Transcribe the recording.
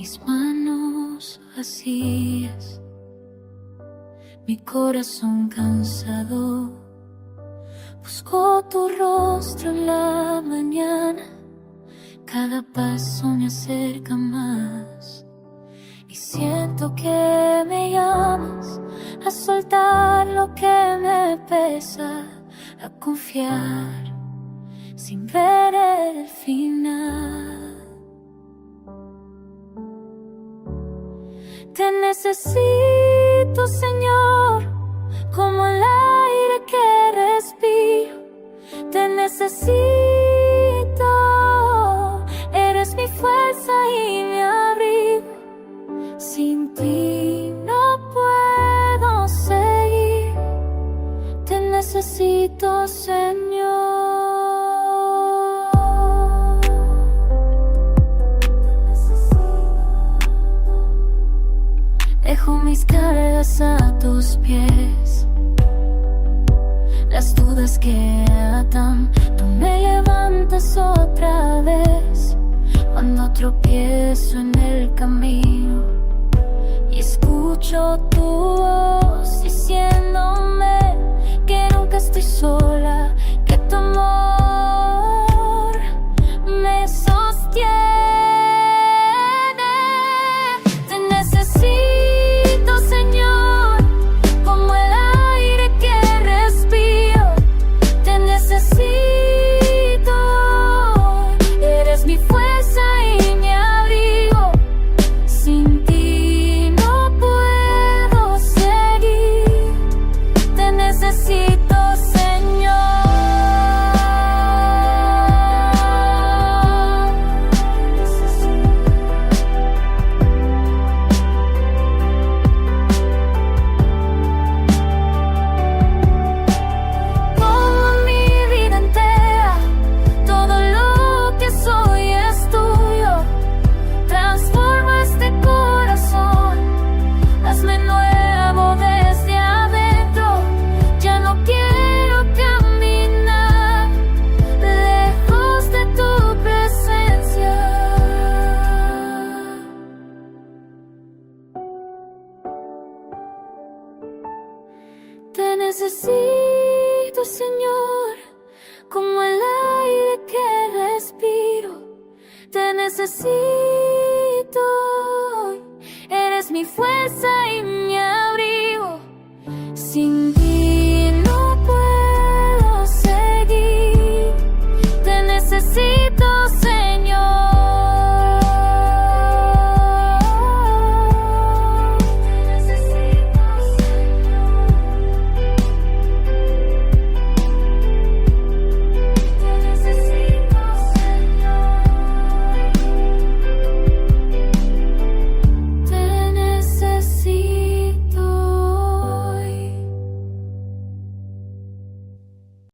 mis manos vacías, mi corazón cansado. Busco tu rostro en la mañana, cada paso me acerca más. Y siento que me llamas a soltar lo que me pesa, a confiar sin ver el final. Te necesito, Señor, como el aire que respiro. Te necesito, eres mi fuerza y mi abrigo. Sin ti no puedo seguir. Te necesito, Señor. Dejo mis cargas a tus pies, las dudas que atan, tú me levantas otra vez. Cuando tropiezo en el camino y escucho tu voz diciéndome que nunca estoy sola, que tu amor me sostiene. Te necesito, Señor, como el aire que respiro. Te necesito, eres mi fuerza y mi abrigo. Sin ti no puedo seguir. Te necesito, Señor. Toma mi vida entera, todo lo que soy es tuyo. Transforma este corazón, hazme nuevo desde adentro. Ya no quiero caminar lejos de tu presencia. Te necesito, Señor, como el aire que respiro. Te necesito, eres mi fuerza